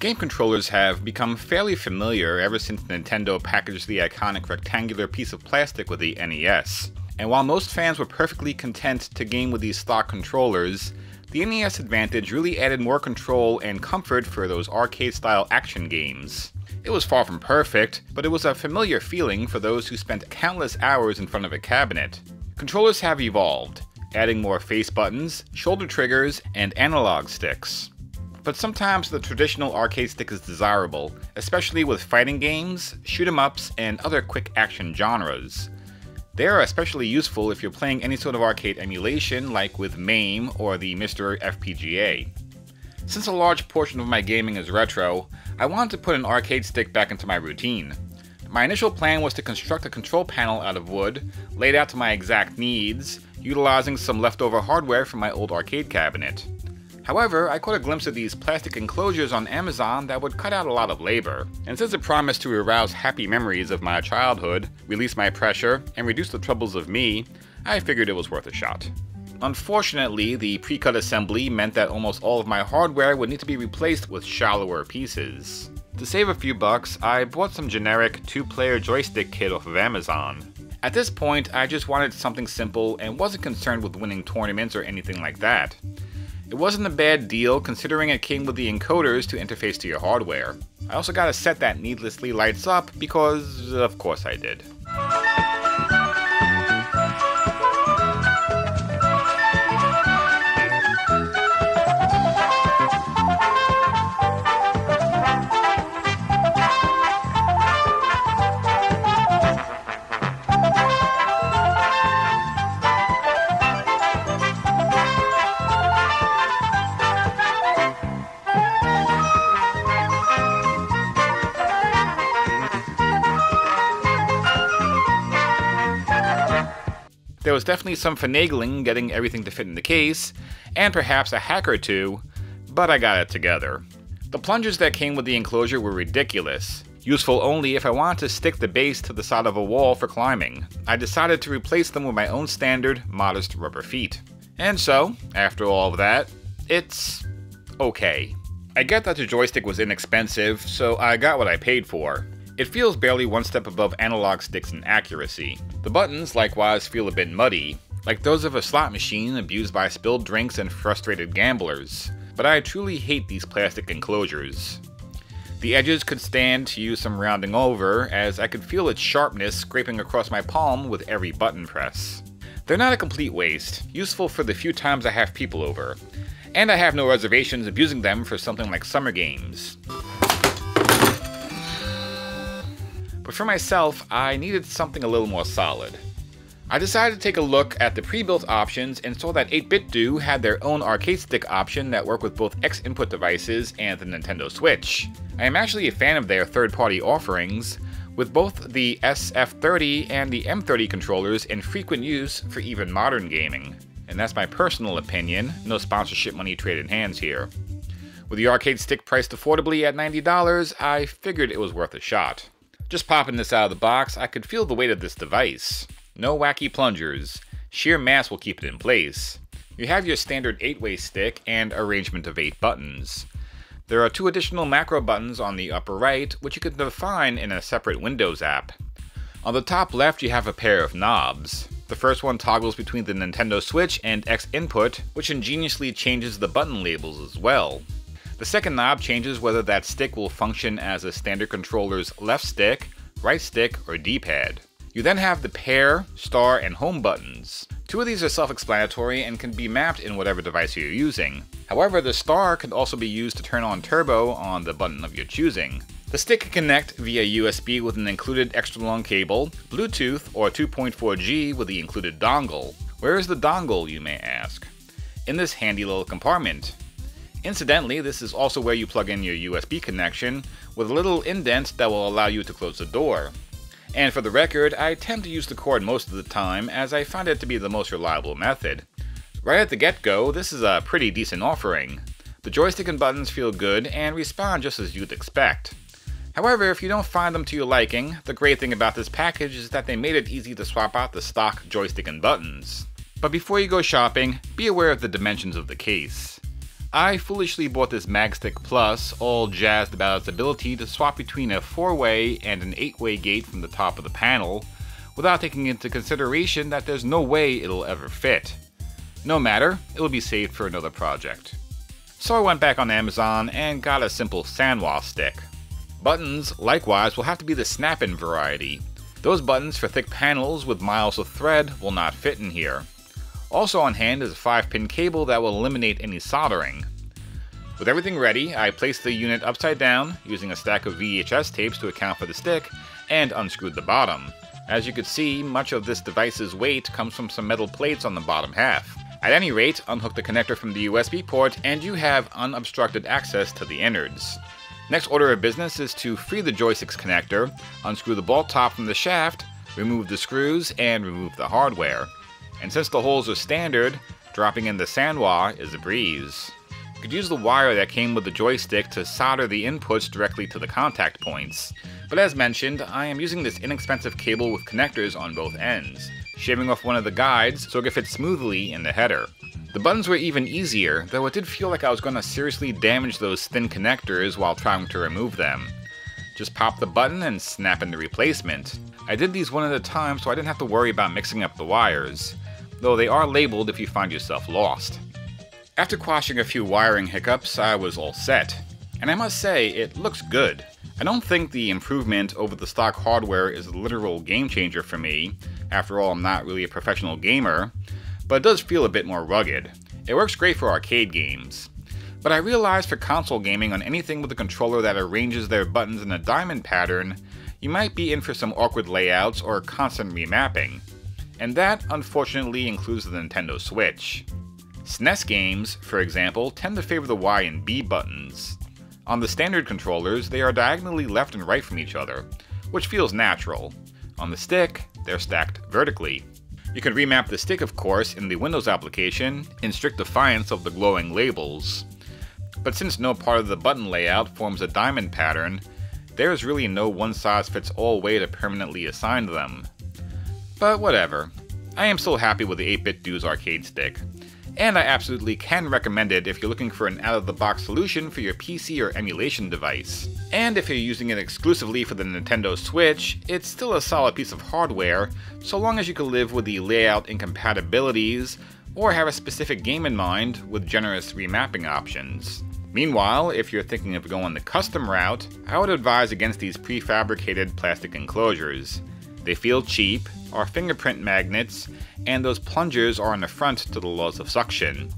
Game controllers have become fairly familiar ever since Nintendo packaged the iconic rectangular piece of plastic with the NES. And while most fans were perfectly content to game with these stock controllers, the NES Advantage really added more control and comfort for those arcade-style action games. It was far from perfect, but it was a familiar feeling for those who spent countless hours in front of a cabinet. Controllers have evolved, adding more face buttons, shoulder triggers, and analog sticks. But sometimes the traditional arcade stick is desirable, especially with fighting games, shoot-'em-ups, and other quick action genres. They are especially useful if you're playing any sort of arcade emulation like with MAME or the Mr. FPGA. Since a large portion of my gaming is retro, I wanted to put an arcade stick back into my routine. My initial plan was to construct a control panel out of wood, laid out to my exact needs, utilizing some leftover hardware from my old arcade cabinet. However, I caught a glimpse of these plastic enclosures on Amazon that would cut out a lot of labor, and since it promised to arouse happy memories of my childhood, release my pressure, and reduce the troubles of me, I figured it was worth a shot. Unfortunately, the pre-cut assembly meant that almost all of my hardware would need to be replaced with shallower pieces. To save a few bucks, I bought some generic 2-player joystick kit off of Amazon. At this point, I just wanted something simple and wasn't concerned with winning tournaments or anything like that. It wasn't a bad deal considering it came with the encoders to interface to your hardware. I also got a set that needlessly lights up because, of course I did. There was definitely some finagling getting everything to fit in the case, and perhaps a hack or two, but I got it together. The plungers that came with the enclosure were ridiculous, useful only if I wanted to stick the base to the side of a wall for climbing. I decided to replace them with my own standard, modest rubber feet. And so, after all of that, it's okay. I get that the joystick was inexpensive, so I got what I paid for. It feels barely one step above analog sticks in accuracy. The buttons likewise feel a bit muddy, like those of a slot machine abused by spilled drinks and frustrated gamblers. But I truly hate these plastic enclosures. The edges could stand to use some rounding over, as I could feel its sharpness scraping across my palm with every button press. They're not a complete waste, useful for the few times I have people over, and I have no reservations abusing them for something like summer games. But for myself, I needed something a little more solid. I decided to take a look at the pre-built options and saw that 8BitDo had their own arcade stick option that worked with both X input devices and the Nintendo Switch. I am actually a fan of their third-party offerings, with both the SF30 and the M30 controllers in frequent use for even modern gaming. And that's my personal opinion, no sponsorship money traded hands here. With the arcade stick priced affordably at $90, I figured it was worth a shot. Just popping this out of the box, I could feel the weight of this device. No wacky plungers. Sheer mass will keep it in place. You have your standard 8-way stick and arrangement of 8 buttons. There are 2 additional macro buttons on the upper right, which you can define in a separate Windows app. On the top left, you have a pair of knobs. The first one toggles between the Nintendo Switch and X input, which ingeniously changes the button labels as well. The second knob changes whether that stick will function as a standard controller's left stick, right stick, or D-pad. You then have the pair, star, and home buttons. 2 of these are self-explanatory and can be mapped in whatever device you're using. However, the star can also be used to turn on turbo on the button of your choosing. The stick can connect via USB with an included extra long cable, Bluetooth, or 2.4G with the included dongle. Where is the dongle, you may ask? In this handy little compartment. Incidentally, this is also where you plug in your USB connection, with a little indent that will allow you to close the door. And for the record, I tend to use the cord most of the time, as I find it to be the most reliable method. Right at the get-go, this is a pretty decent offering. The joystick and buttons feel good and respond just as you'd expect. However, if you don't find them to your liking, the great thing about this package is that they made it easy to swap out the stock joystick and buttons. But before you go shopping, be aware of the dimensions of the case. I foolishly bought this Magstick Plus, all jazzed about its ability to swap between a 4-way and an 8-way gate from the top of the panel, without taking into consideration that there's no way it'll ever fit. No matter, it'll be saved for another project. So I went back on Amazon and got a simple Sanwa stick. Buttons, likewise, will have to be the snap-in variety. Those buttons for thick panels with miles of thread will not fit in here. Also on hand is a 5-pin cable that will eliminate any soldering. With everything ready, I placed the unit upside down, using a stack of VHS tapes to account for the stick, and unscrewed the bottom. As you can see, much of this device's weight comes from some metal plates on the bottom half. At any rate, unhook the connector from the USB port and you have unobstructed access to the innards. Next order of business is to free the joystick's connector, unscrew the bolt top from the shaft, remove the screws, and remove the hardware. And since the holes are standard, dropping in the Sanwa is a breeze. You could use the wire that came with the joystick to solder the inputs directly to the contact points. But as mentioned, I am using this inexpensive cable with connectors on both ends, shaving off one of the guides so it could fit smoothly in the header. The buttons were even easier, though it did feel like I was going to seriously damage those thin connectors while trying to remove them. Just pop the button and snap in the replacement. I did these one at a time so I didn't have to worry about mixing up the wires, though they are labeled if you find yourself lost. After quashing a few wiring hiccups, I was all set. And I must say, it looks good. I don't think the improvement over the stock hardware is a literal game changer for me. After all, I'm not really a professional gamer, but it does feel a bit more rugged. It works great for arcade games. But I realized for console gaming on anything with a controller that arranges their buttons in a diamond pattern, you might be in for some awkward layouts or constant remapping. And that, unfortunately, includes the Nintendo Switch. SNES games, for example, tend to favor the Y and B buttons. On the standard controllers, they are diagonally left and right from each other, which feels natural. On the stick, they're stacked vertically. You can remap the stick, of course, in the Windows application, in strict defiance of the glowing labels. But since no part of the button layout forms a diamond pattern, there is really no one-size-fits-all way to permanently assign them. But whatever. I am still happy with the 8-Bit Do's arcade stick. And I absolutely can recommend it if you're looking for an out-of-the-box solution for your PC or emulation device. And if you're using it exclusively for the Nintendo Switch, it's still a solid piece of hardware, so long as you can live with the layout incompatibilities, or have a specific game in mind with generous remapping options. Meanwhile, if you're thinking of going the custom route, I would advise against these prefabricated plastic enclosures. They feel cheap, are fingerprint magnets, and those plungers are an affront to the laws of suction.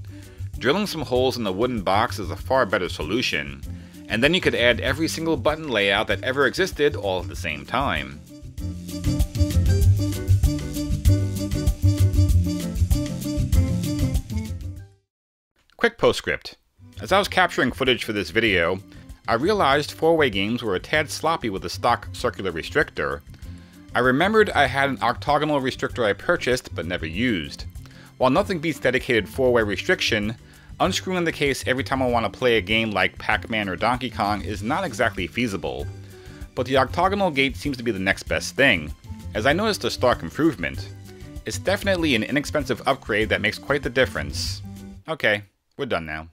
Drilling some holes in the wooden box is a far better solution, and then you could add every single button layout that ever existed all at the same time. Quick postscript. As I was capturing footage for this video, I realized 4-way games were a tad sloppy with the stock circular restrictor. I remembered I had an octagonal restrictor I purchased but never used. While nothing beats dedicated 4-way restriction, unscrewing the case every time I want to play a game like Pac-Man or Donkey Kong is not exactly feasible. But the octagonal gate seems to be the next best thing, as I noticed a stark improvement. It's definitely an inexpensive upgrade that makes quite the difference. Okay, we're done now.